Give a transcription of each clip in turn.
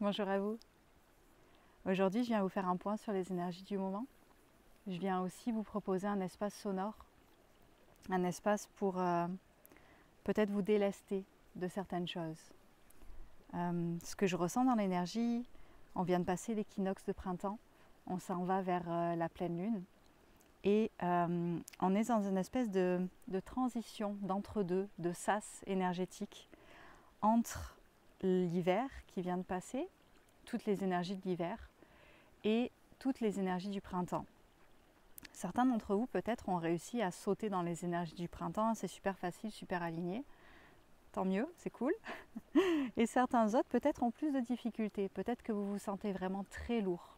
Bonjour à vous. Aujourd'hui, je viens vous faire un point sur les énergies du moment. Je viens aussi vous proposer un espace sonore, un espace pour peut-être vous délester de certaines choses. Ce que je ressens dans l'énergie, on vient de passer l'équinoxe de printemps, on s'en va vers la pleine lune et on est dans une espèce de transition, d'entre-deux, de sas énergétique entre l'hiver qui vient de passer, toutes les énergies de l'hiver, et toutes les énergies du printemps. Certains d'entre vous peut-être ont réussi à sauter dans les énergies du printemps, c'est super facile, super aligné, tant mieux, c'est cool. Et certains autres peut-être ont plus de difficultés, peut-être que vous vous sentez vraiment très lourd,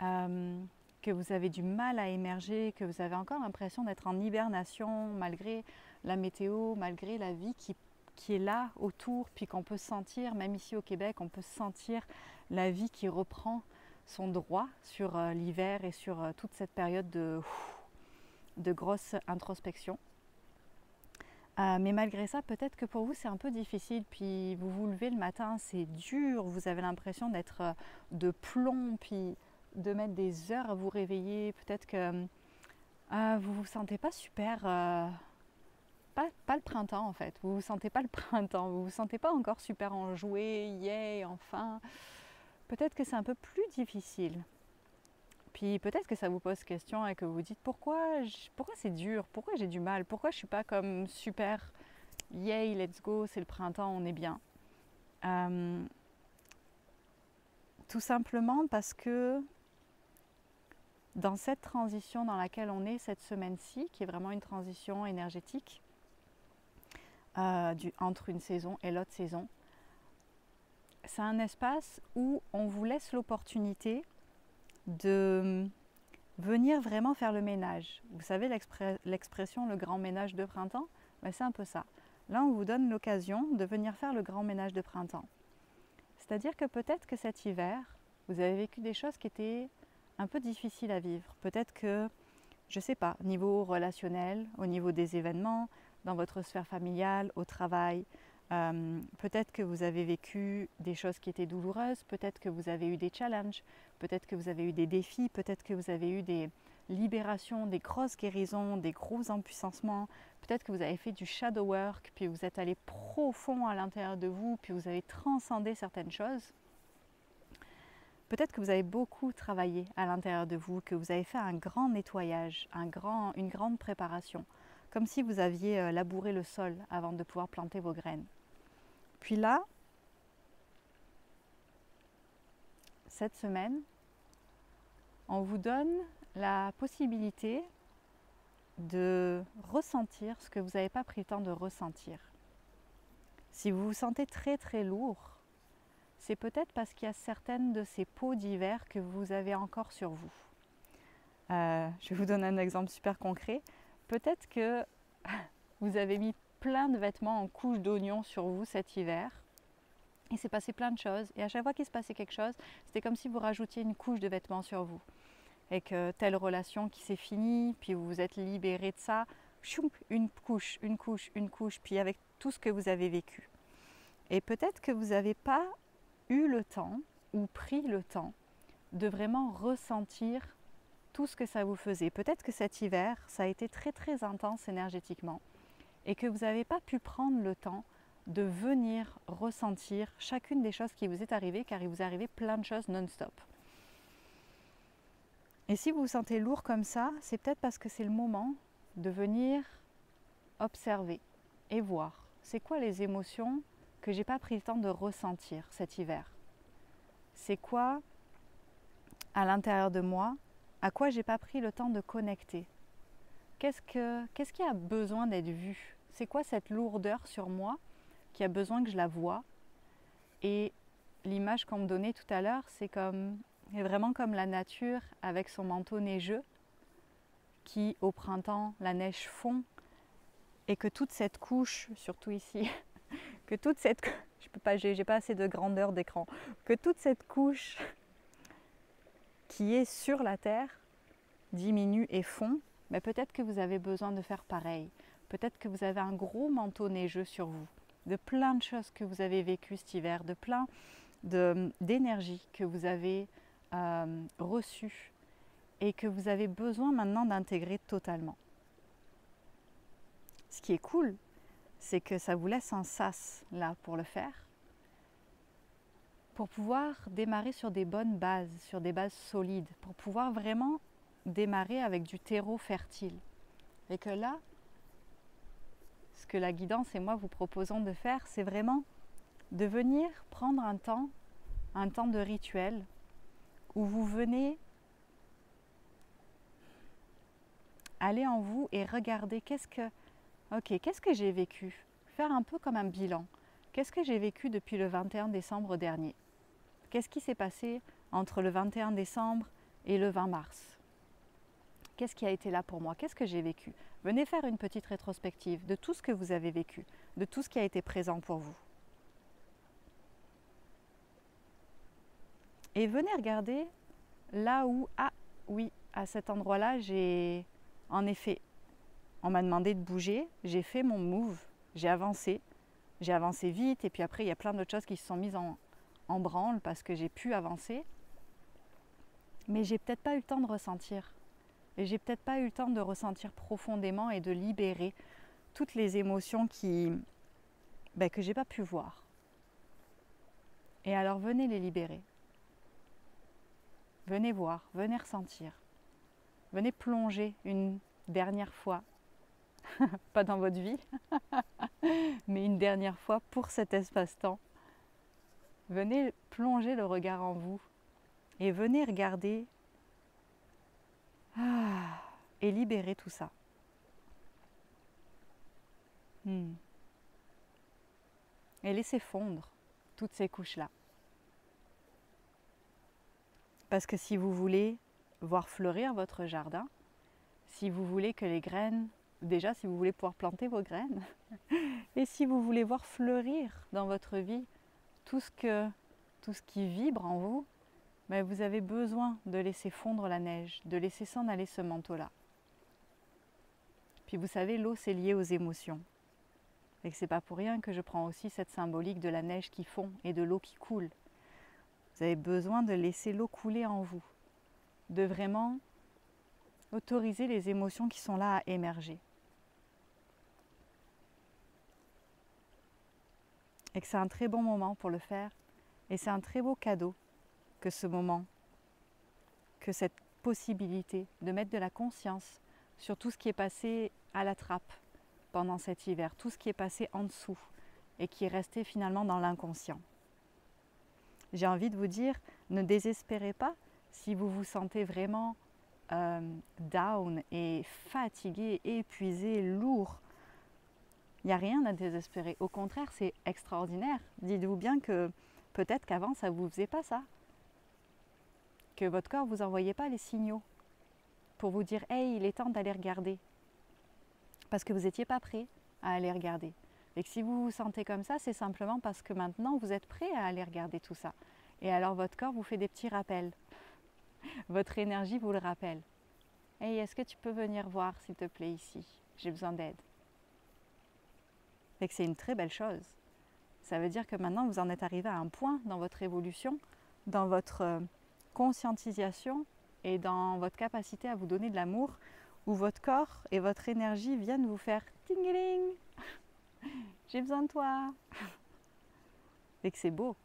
que vous avez du mal à émerger, que vous avez encore l'impression d'être en hibernation malgré la météo, malgré la vie qui est là autour, puis qu'on peut sentir, même ici au Québec, on peut sentir la vie qui reprend son droit sur l'hiver et sur toute cette période de grosse introspection. Mais malgré ça, peut-être que pour vous c'est un peu difficile, puis vous vous levez le matin, c'est dur, vous avez l'impression d'être de plomb, puis de mettre des heures à vous réveiller, peut-être que vous vous sentez pas super, pas le printemps en fait, vous vous sentez pas le printemps, vous vous sentez pas encore super enjoué, yay, enfin. Peut-être que c'est un peu plus difficile. Puis peut-être que ça vous pose question et que vous vous dites pourquoi c'est dur, pourquoi j'ai du mal, pourquoi je suis pas comme super, yay, let's go, c'est le printemps, on est bien. Tout simplement parce que dans cette transition dans laquelle on est cette semaine-ci, qui est vraiment une transition énergétique entre une saison et l'autre saison, c'est un espace où on vous laisse l'opportunité de venir vraiment faire le ménage. Vous savez l'expression le grand ménage de printemps? Ben, c'est un peu ça. Là, on vous donne l'occasion de venir faire le grand ménage de printemps. C'est-à-dire que peut-être que cet hiver, vous avez vécu des choses qui étaient un peu difficiles à vivre. Peut-être que, je ne sais pas, au niveau relationnel, au niveau des événements, dans votre sphère familiale, au travail, peut-être que vous avez vécu des choses qui étaient douloureuses, peut-être que vous avez eu des challenges, peut-être que vous avez eu des défis, peut-être que vous avez eu des libérations, des grosses guérisons, des gros empuissancements, peut-être que vous avez fait du shadow work, puis vous êtes allé profond à l'intérieur de vous, puis vous avez transcendé certaines choses. Peut-être que vous avez beaucoup travaillé à l'intérieur de vous, que vous avez fait un grand nettoyage, une grande préparation, comme si vous aviez labouré le sol avant de pouvoir planter vos graines. Puis là, cette semaine, on vous donne la possibilité de ressentir ce que vous n'avez pas pris le temps de ressentir. Si vous vous sentez très très lourd, c'est peut-être parce qu'il y a certaines de ces peaux d'hiver que vous avez encore sur vous. Je vais vous donner un exemple super concret. Peut-être que vous avez mis plein de vêtements en couche d'oignon sur vous cet hiver. Il s'est passé plein de choses. Et à chaque fois qu'il se passait quelque chose, c'était comme si vous rajoutiez une couche de vêtements sur vous. Et que telle relation qui s'est finie, puis vous vous êtes libéré de ça, une couche, une couche, une couche, puis avec tout ce que vous avez vécu. Et peut-être que vous n'avez pas eu le temps ou pris le temps de vraiment ressentir tout ce que ça vous faisait. Peut-être que cet hiver, ça a été très très intense énergétiquement et que vous n'avez pas pu prendre le temps de venir ressentir chacune des choses qui vous est arrivée, car il vous est arrivé plein de choses non-stop. Et si vous vous sentez lourd comme ça, c'est peut-être parce que c'est le moment de venir observer et voir c'est quoi les émotions que j'ai pas pris le temps de ressentir cet hiver. C'est quoi à l'intérieur de moi, à quoi j'ai pas pris le temps de connecter. Qu'est-ce qui a besoin d'être vu? C'est quoi cette lourdeur sur moi qui a besoin que je la voie? Et l'image qu'on me donnait tout à l'heure, c'est vraiment comme la nature avec son manteau neigeux qui, au printemps, la neige fond et que toute cette couche, surtout ici, que toute cette, j'ai pas assez de grandeur d'écran, que toute cette couche qui est sur la terre diminue et fond, mais peut-être que vous avez besoin de faire pareil. Peut-être que vous avez un gros manteau neigeux sur vous, de plein de choses que vous avez vécues cet hiver, de plein d'énergie que vous avez reçue et que vous avez besoin maintenant d'intégrer totalement. Ce qui est cool, c'est que ça vous laisse un sas là pour le faire, pour pouvoir démarrer sur des bonnes bases, sur des bases solides, pour pouvoir vraiment démarrer avec du terreau fertile. Et que là, ce que la guidance et moi vous proposons de faire, c'est vraiment de venir prendre un temps de rituel, où vous venez aller en vous et regarder qu'est-ce que j'ai vécu, faire un peu comme un bilan. Qu'est-ce que j'ai vécu depuis le 21 décembre dernier? Qu'est-ce qui s'est passé entre le 21 décembre et le 20 mars? Qu'est-ce qui a été là pour moi? Qu'est-ce que j'ai vécu? Venez faire une petite rétrospective de tout ce que vous avez vécu, de tout ce qui a été présent pour vous. Et venez regarder là où, ah oui, à cet endroit-là, en effet, on m'a demandé de bouger, j'ai fait mon move, j'ai avancé vite, et puis après, il y a plein d'autres choses qui se sont mises en branle parce que j'ai pu avancer. Mais j'ai peut-être pas eu le temps de ressentir. Et j'ai peut-être pas eu le temps de ressentir profondément et de libérer toutes les émotions que j'ai pas pu voir. Et alors venez les libérer. Venez voir, venez ressentir. Venez plonger une dernière fois, pas dans votre vie, mais une dernière fois pour cet espace-temps. Venez plonger le regard en vous et venez regarder et libérer tout ça. Et laissez fondre toutes ces couches-là. Parce que si vous voulez voir fleurir votre jardin, si vous voulez que les graines, déjà si vous voulez pouvoir planter vos graines, et si vous voulez voir fleurir dans votre vie tout ce qui vibre en vous, vous avez besoin de laisser fondre la neige, de laisser s'en aller ce manteau-là. Puis vous savez, l'eau c'est lié aux émotions. Et que c'est pas pour rien que je prends aussi cette symbolique de la neige qui fond et de l'eau qui coule. Vous avez besoin de laisser l'eau couler en vous, de vraiment autoriser les émotions qui sont là à émerger. Et que c'est un très bon moment pour le faire. Et c'est un très beau cadeau que ce moment, que cette possibilité de mettre de la conscience sur tout ce qui est passé à la trappe pendant cet hiver, tout ce qui est passé en dessous et qui est resté finalement dans l'inconscient. J'ai envie de vous dire, ne désespérez pas si vous vous sentez vraiment down et fatigué, épuisé, lourd. Il n'y a rien à désespérer. Au contraire, c'est extraordinaire. Dites-vous bien que peut-être qu'avant, ça ne vous faisait pas ça. Que votre corps ne vous envoyait pas les signaux pour vous dire « Hey, il est temps d'aller regarder ». Parce que vous n'étiez pas prêt à aller regarder. Et que si vous vous sentez comme ça, c'est simplement parce que maintenant, vous êtes prêt à aller regarder tout ça. Et alors, votre corps vous fait des petits rappels. Votre énergie vous le rappelle. « Hey, est-ce que tu peux venir voir, s'il te plaît, ici? J'ai besoin d'aide. » Et que c'est une très belle chose. Ça veut dire que maintenant, vous en êtes arrivé à un point dans votre évolution, dans votre conscientisation et dans votre capacité à vous donner de l'amour, où votre corps et votre énergie viennent vous faire « ting-ling » j'ai besoin de toi. Et que c'est beau.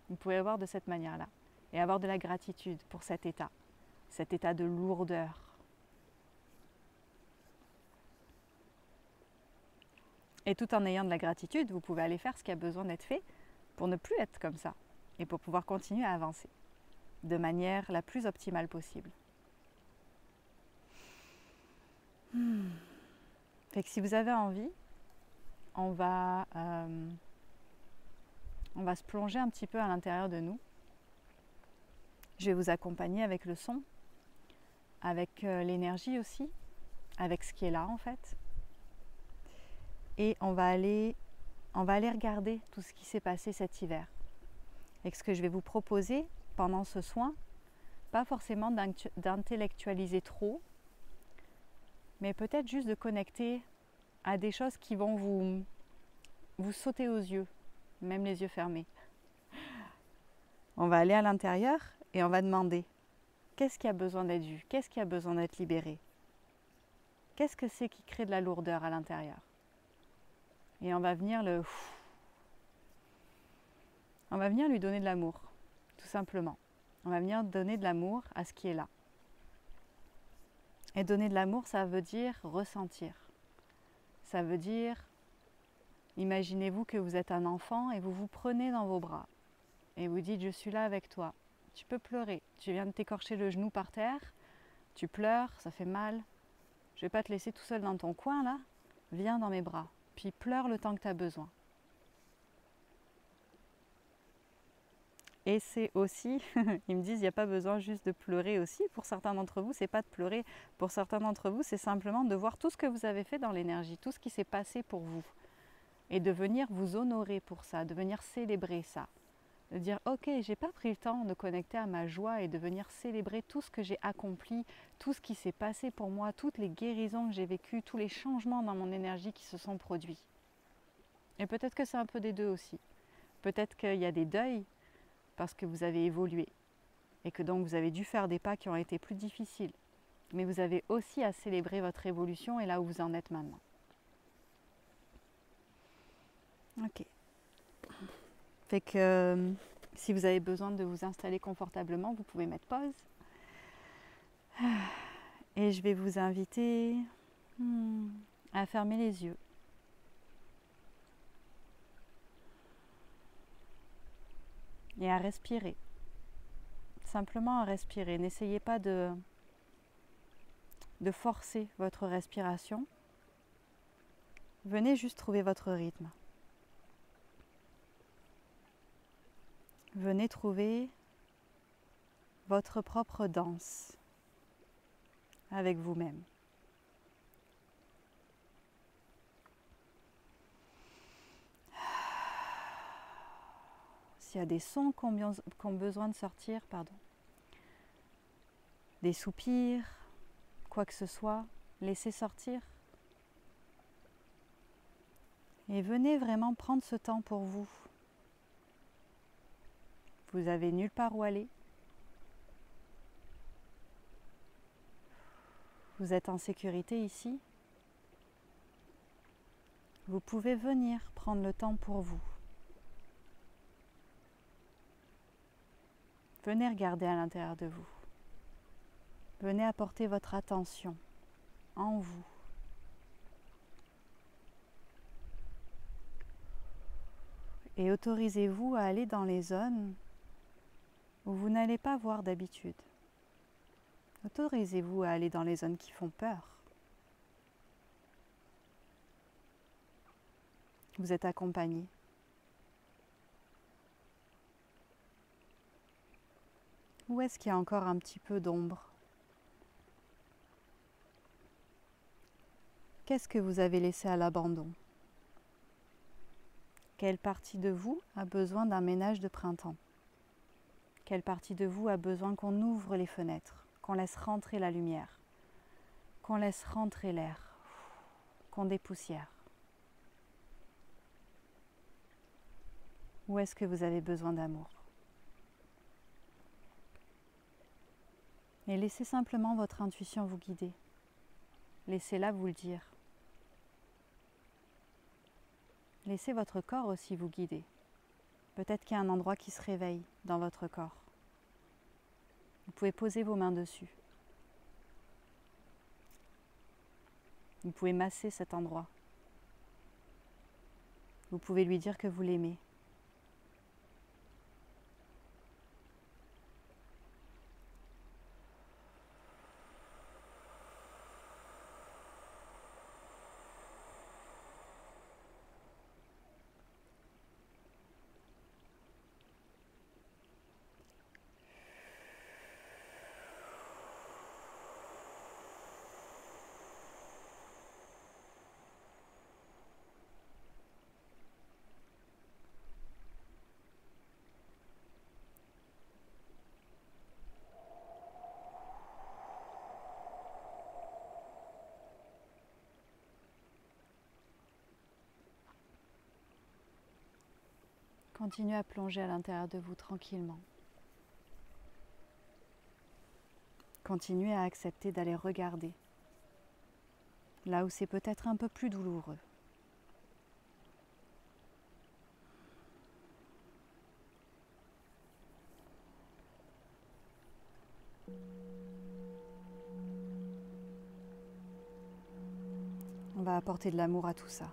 Vous pouvez le voir de cette manière-là. Et avoir de la gratitude pour cet état de lourdeur. Et tout en ayant de la gratitude, vous pouvez aller faire ce qui a besoin d'être fait pour ne plus être comme ça. Et pour pouvoir continuer à avancer de manière la plus optimale possible. Fait que si vous avez envie, on va se plonger un petit peu à l'intérieur de nous. Je vais vous accompagner avec le son, avec l'énergie aussi, avec ce qui est là en fait. Et on va aller regarder tout ce qui s'est passé cet hiver. Et ce que je vais vous proposer pendant ce soin, pas forcément d'intellectualiser trop, mais peut-être juste de connecter à des choses qui vont vous sauter aux yeux, même les yeux fermés. On va aller à l'intérieur et on va demander qu'est-ce qui a besoin d'être vu, qu'est-ce qui a besoin d'être libéré, qu'est-ce que c'est qui crée de la lourdeur à l'intérieur. Et on va venir lui donner de l'amour, tout simplement. On va venir donner de l'amour à ce qui est là. Et donner de l'amour, ça veut dire ressentir. Ça veut dire, imaginez-vous que vous êtes un enfant et vous vous prenez dans vos bras. Et vous dites, je suis là avec toi. Tu peux pleurer. Tu viens de t'écorcher le genou par terre. Tu pleures, ça fait mal. Je ne vais pas te laisser tout seul dans ton coin là. Viens dans mes bras. Puis pleure le temps que tu as besoin. Et c'est aussi, ils me disent, il n'y a pas besoin juste de pleurer aussi. Pour certains d'entre vous, c'est pas de pleurer. Pour certains d'entre vous, c'est simplement de voir tout ce que vous avez fait dans l'énergie, tout ce qui s'est passé pour vous. Et de venir vous honorer pour ça, de venir célébrer ça. De dire, ok, j'ai pas pris le temps de connecter à ma joie et de venir célébrer tout ce que j'ai accompli, tout ce qui s'est passé pour moi, toutes les guérisons que j'ai vécues, tous les changements dans mon énergie qui se sont produits. Et peut-être que c'est un peu des deux aussi. Peut-être qu'il y a des deuils, parce que vous avez évolué et que donc vous avez dû faire des pas qui ont été plus difficiles. Mais vous avez aussi à célébrer votre évolution et là où vous en êtes maintenant. Ok. Fait que si vous avez besoin de vous installer confortablement, vous pouvez mettre pause. Et je vais vous inviter à fermer les yeux. Et à respirer. Simplement à respirer. N'essayez pas de forcer votre respiration. Venez juste trouver votre rythme. Venez trouver votre propre danse avec vous-même. S'il y a des sons qui ont besoin de sortir, des soupirs, quoi que ce soit, laissez sortir. Et venez vraiment prendre ce temps pour vous. Vous avez nulle part où aller. Vous êtes en sécurité ici. Vous pouvez venir prendre le temps pour vous. Venez regarder à l'intérieur de vous. Venez apporter votre attention en vous. Et autorisez-vous à aller dans les zones où vous n'allez pas voir d'habitude. Autorisez-vous à aller dans les zones qui font peur. Vous êtes accompagné. Où est-ce qu'il y a encore un petit peu d'ombre? Qu'est-ce que vous avez laissé à l'abandon? Quelle partie de vous a besoin d'un ménage de printemps? Quelle partie de vous a besoin qu'on ouvre les fenêtres, qu'on laisse rentrer la lumière, qu'on laisse rentrer l'air, qu'on dépoussière? Où est-ce que vous avez besoin d'amour? Et laissez simplement votre intuition vous guider. Laissez-la vous le dire. Laissez votre corps aussi vous guider. Peut-être qu'il y a un endroit qui se réveille dans votre corps. Vous pouvez poser vos mains dessus. Vous pouvez masser cet endroit. Vous pouvez lui dire que vous l'aimez. Continuez à plonger à l'intérieur de vous tranquillement. continuez à accepter d'aller regarder là où c'est peut-être un peu plus douloureux. On va apporter de l'amour à tout ça.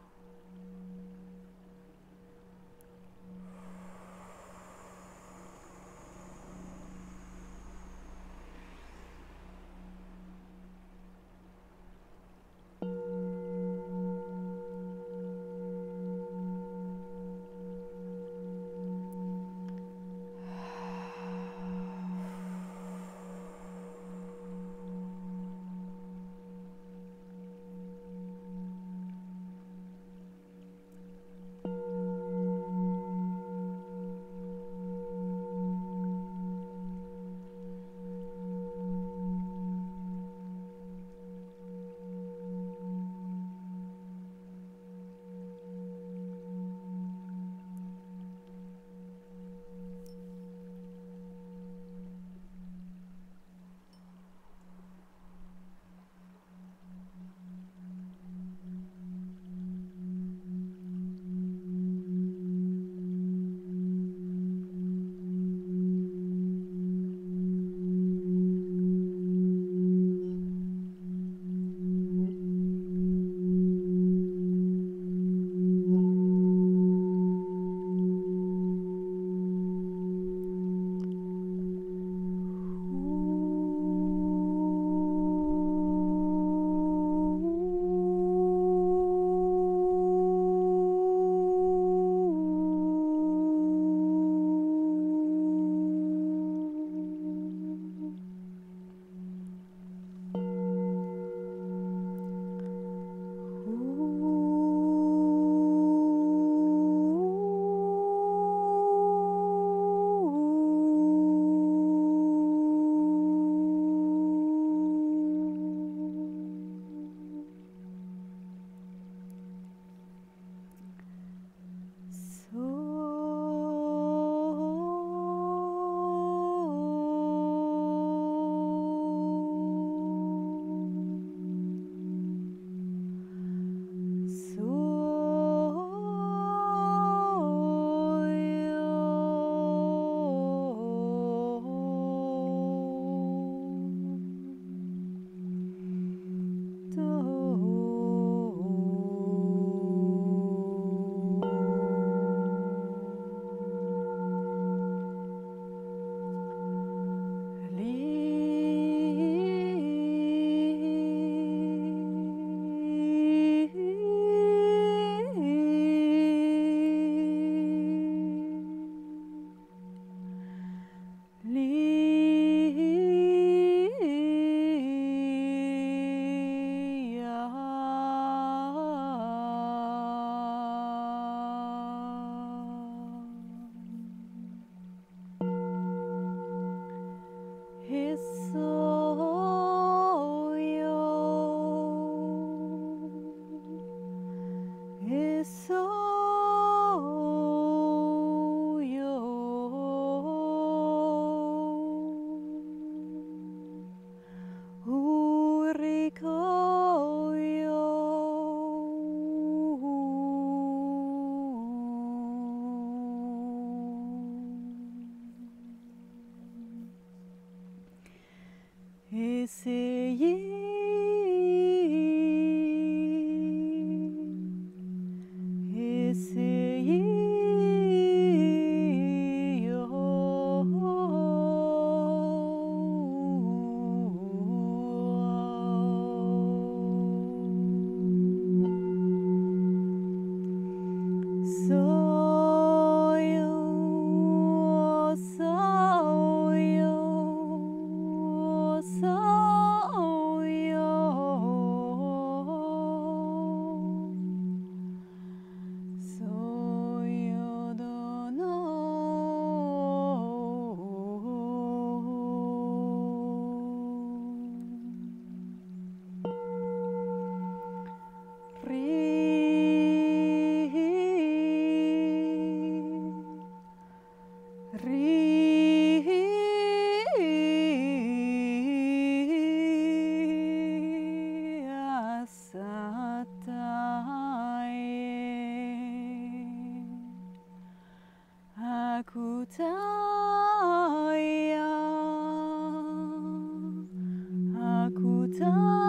Akutaya, Akutaya,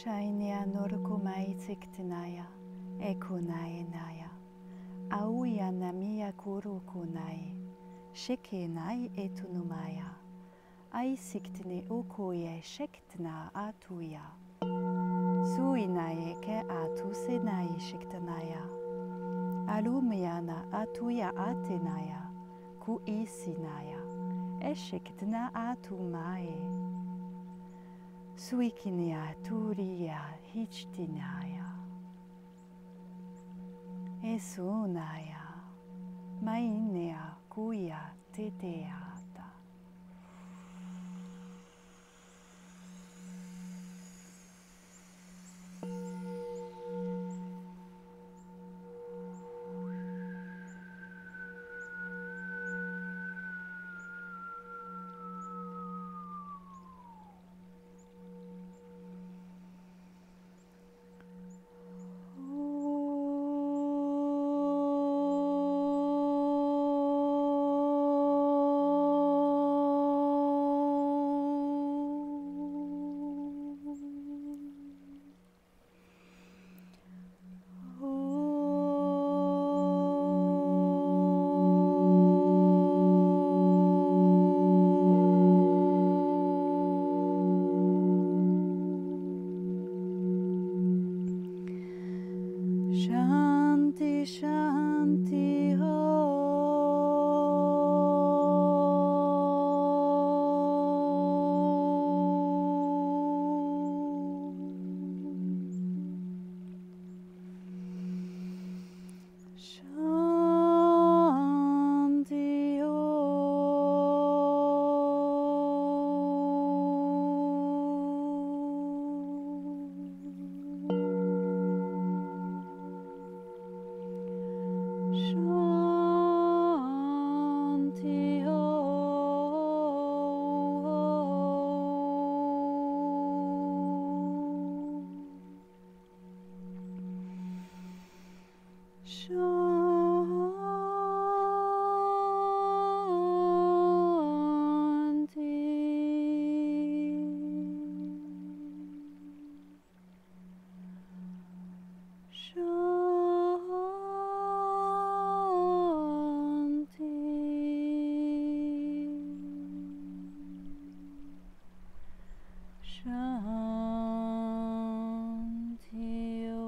Shainia Norkomai Tiktinaya, Ekunaenaya, Auya Namia Kurukunai, Shekenai Etunumaya, Aisiktine Okoye Shektna Atuya, Suinaye Ke Atusenai Shektanaya, Alumiana Atuya Atenaya, Kuisinaya, Eshektna Atumae. Suikinia Turia Hichtinaya Esunaya Mainea Kuya Teteata. Shanti, Shanti, Shanti, Shanti, Om.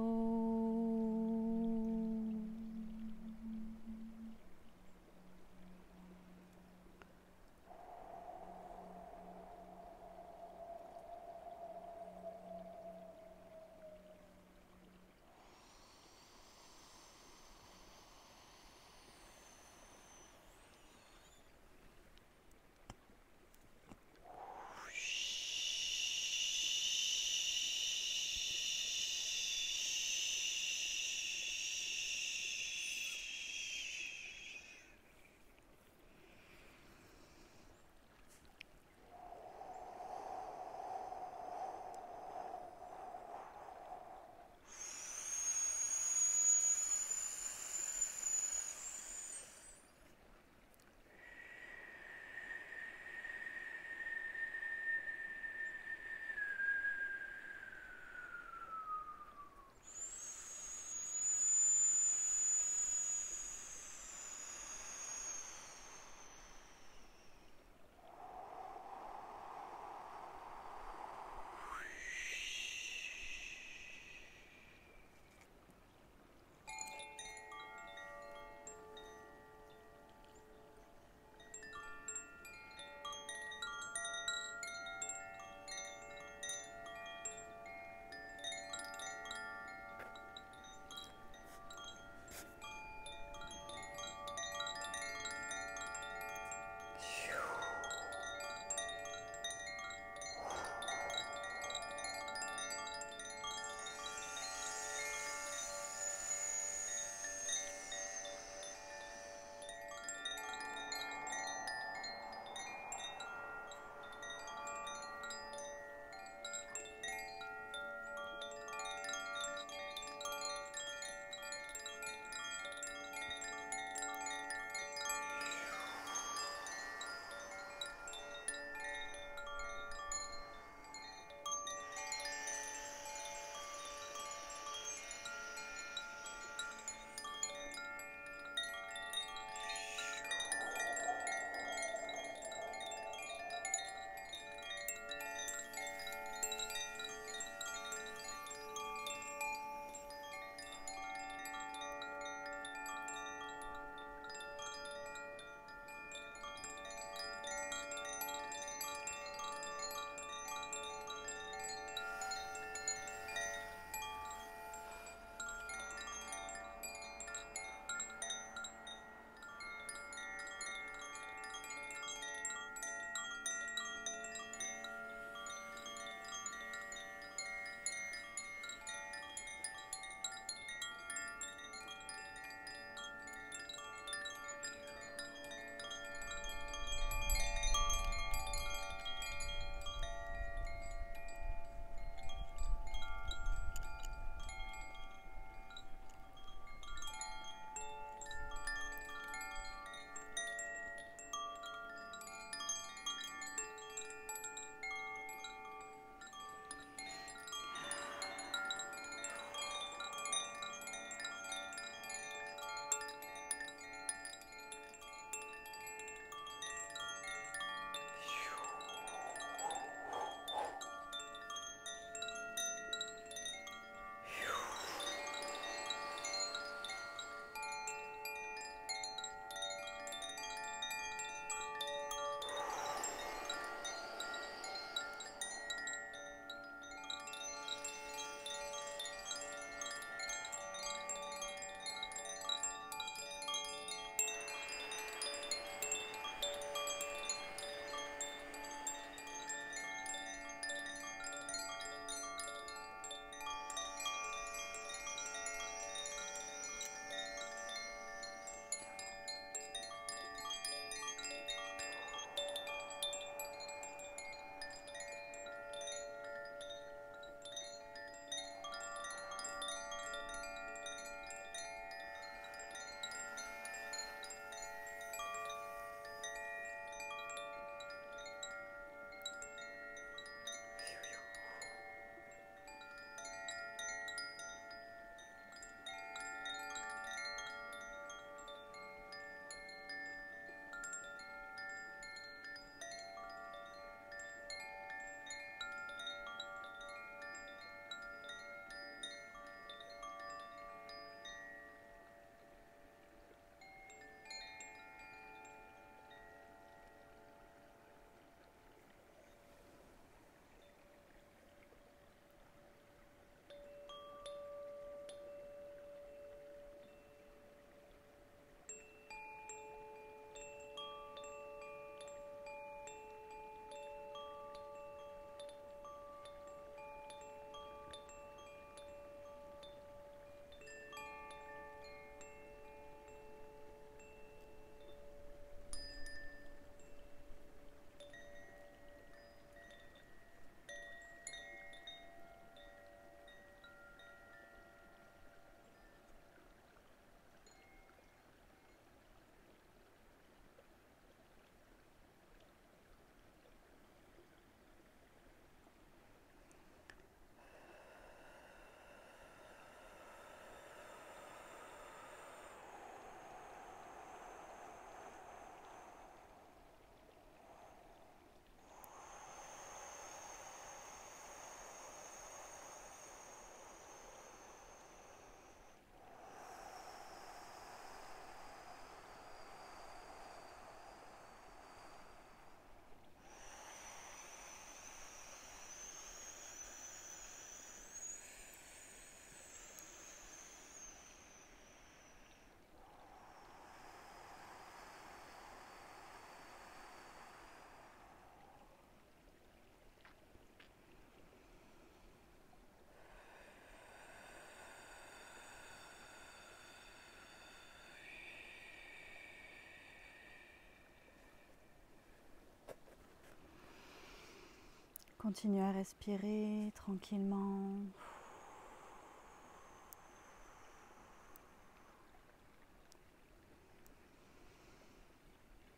Continuez à respirer tranquillement.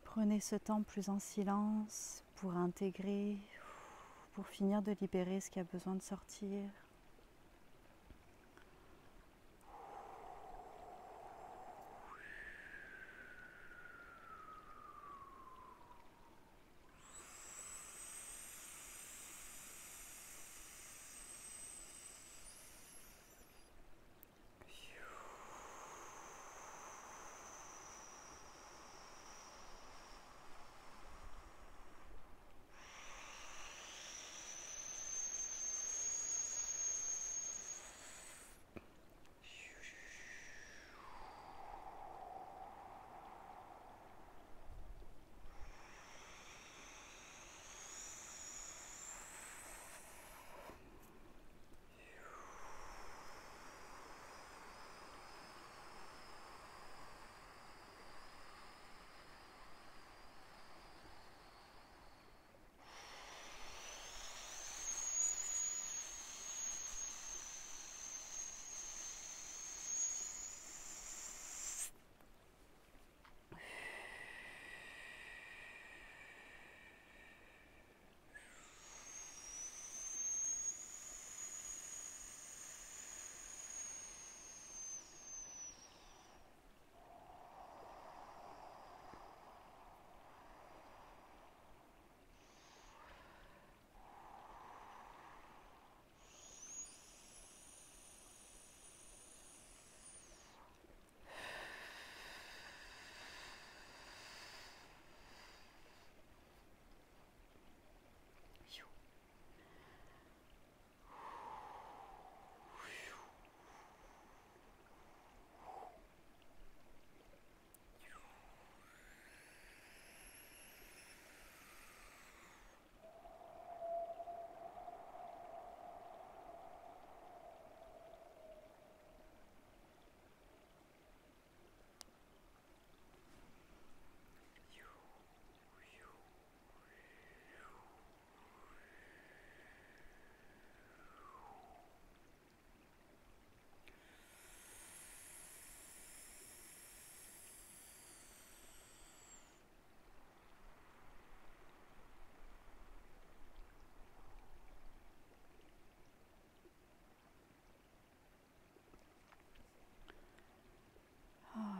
Prenez ce temps plus en silence pour intégrer, pour finir de libérer ce qui a besoin de sortir.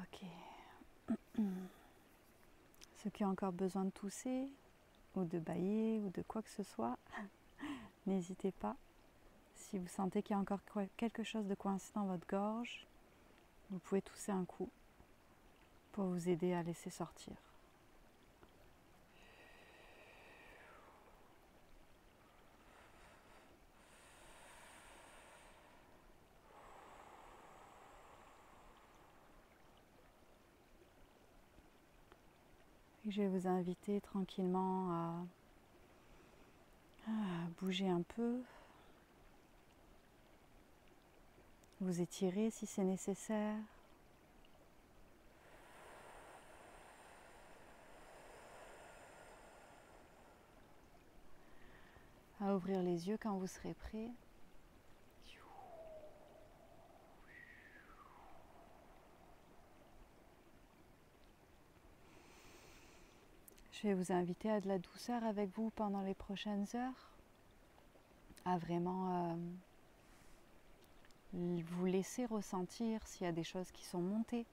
Ok. Ceux qui ont encore besoin de tousser ou de bâiller ou de quoi que ce soit, n'hésitez pas. Si vous sentez qu'il y a encore quelque chose de coincé dans votre gorge, vous pouvez tousser un coup pour vous aider à laisser sortir. Et je vais vous inviter tranquillement à bouger un peu, vous étirer si c'est nécessaire. À ouvrir les yeux quand vous serez prêt. Je vais vous inviter à de la douceur avec vous pendant les prochaines heures, à vraiment vous laisser ressentir s'il y a des choses qui sont montées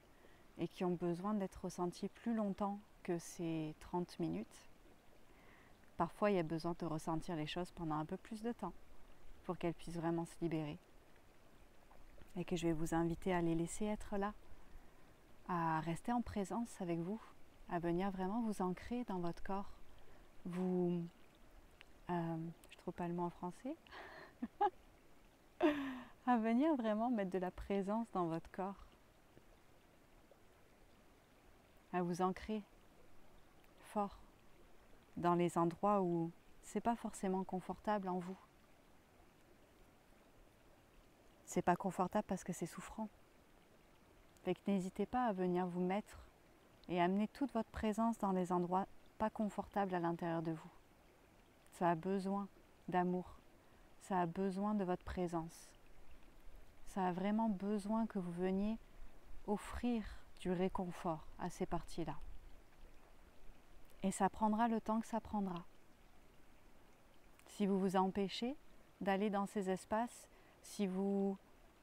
et qui ont besoin d'être ressenties plus longtemps que ces 30 minutes. Parfois, il y a besoin de ressentir les choses pendant un peu plus de temps pour qu'elles puissent vraiment se libérer. Et que je vais vous inviter à les laisser être là, à rester en présence avec vous, à venir vraiment vous ancrer dans votre corps. Je trouve pas le mot en français. À venir vraiment mettre de la présence dans votre corps. À vous ancrer fort dans les endroits où c'est pas forcément confortable en vous. C'est pas confortable parce que c'est souffrant. Fait que n'hésitez pas à venir vous mettre et amener toute votre présence dans les endroits pas confortables à l'intérieur de vous. Ça a besoin d'amour. Ça a besoin de votre présence. Ça a vraiment besoin que vous veniez offrir du réconfort à ces parties-là. Et ça prendra le temps que ça prendra. Si vous vous empêchez d'aller dans ces espaces, si vous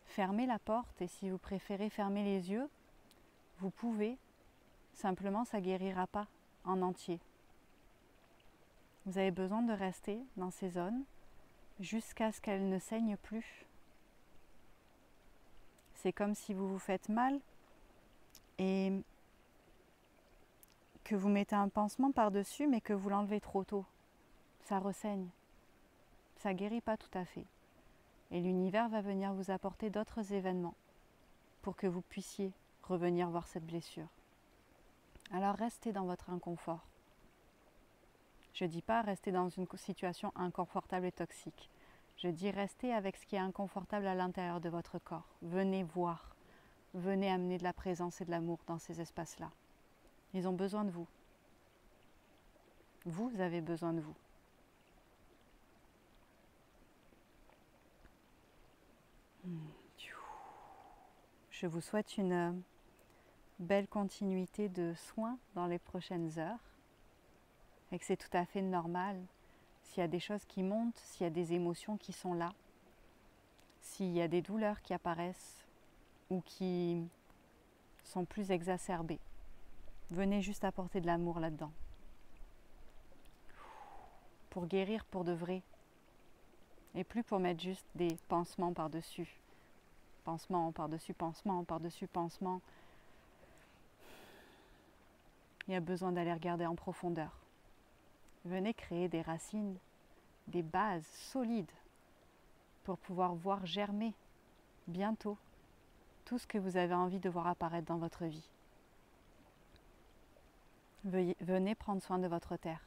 fermez la porte et si vous préférez fermer les yeux, vous pouvez, simplement ça ne guérira pas en entier. Vous avez besoin de rester dans ces zones jusqu'à ce qu'elles ne saignent plus. C'est comme si vous vous faites mal et que vous mettez un pansement par-dessus mais que vous l'enlevez trop tôt. Ça ressaigne. Ça ne guérit pas tout à fait. Et l'univers va venir vous apporter d'autres événements pour que vous puissiez revenir voir cette blessure. Alors restez dans votre inconfort. Je ne dis pas rester dans une situation inconfortable et toxique. Je dis restez avec ce qui est inconfortable à l'intérieur de votre corps. Venez voir. Venez amener de la présence et de l'amour dans ces espaces-là. Ils ont besoin de vous. Vous avez besoin de vous. Je vous souhaite une belle continuité de soins dans les prochaines heures et que c'est tout à fait normal s'il y a des choses qui montent, s'il y a des émotions qui sont là, s'il y a des douleurs qui apparaissent ou qui sont plus exacerbées. Venez juste apporter de l'amour là-dedans. Pour guérir pour de vrai. Et plus pour mettre juste des pansements par-dessus. Pansement par-dessus pansement, par-dessus pansement. Il y a besoin d'aller regarder en profondeur. Venez créer des racines, des bases solides pour pouvoir voir germer bientôt tout ce que vous avez envie de voir apparaître dans votre vie. Venez prendre soin de votre terre.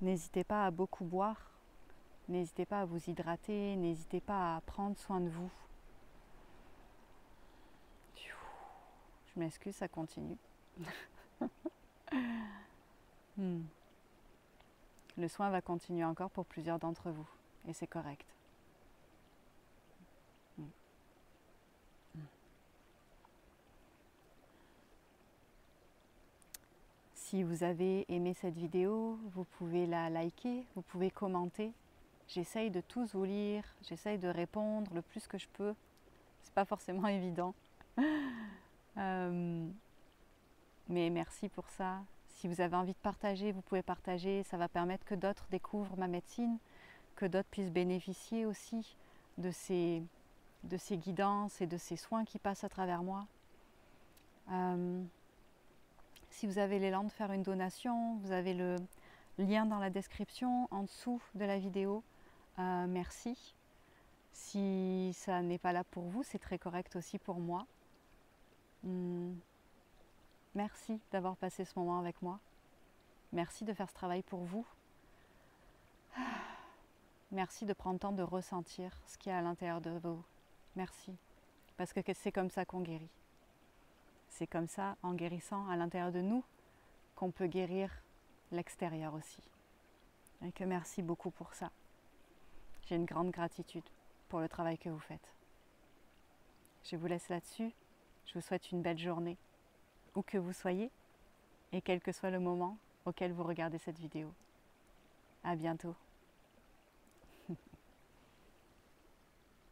N'hésitez pas à beaucoup boire, n'hésitez pas à vous hydrater, n'hésitez pas à prendre soin de vous. Je m'excuse, ça continue. Le soin va continuer encore pour plusieurs d'entre vous et c'est correct. Si vous avez aimé cette vidéo, vous pouvez la liker, vous pouvez commenter. J'essaye de tous vous lire, j'essaye de répondre le plus que je peux. C'est pas forcément évident. Mais merci pour ça. Si vous avez envie de partager, vous pouvez partager. Ça va permettre que d'autres découvrent ma médecine, que d'autres puissent bénéficier aussi de ces guidances et de ces soins qui passent à travers moi. Si vous avez l'élan de faire une donation, vous avez le lien dans la description en dessous de la vidéo. Merci. Si ça n'est pas là pour vous, c'est très correct aussi pour moi. Merci d'avoir passé ce moment avec moi. Merci de faire ce travail pour vous. Merci de prendre le temps de ressentir ce qu'il y a à l'intérieur de vous. Merci. Parce que c'est comme ça qu'on guérit. C'est comme ça, en guérissant à l'intérieur de nous, qu'on peut guérir l'extérieur aussi. Et que merci beaucoup pour ça. J'ai une grande gratitude pour le travail que vous faites. Je vous laisse là-dessus. Je vous souhaite une belle journée, où que vous soyez, et quel que soit le moment auquel vous regardez cette vidéo. À bientôt.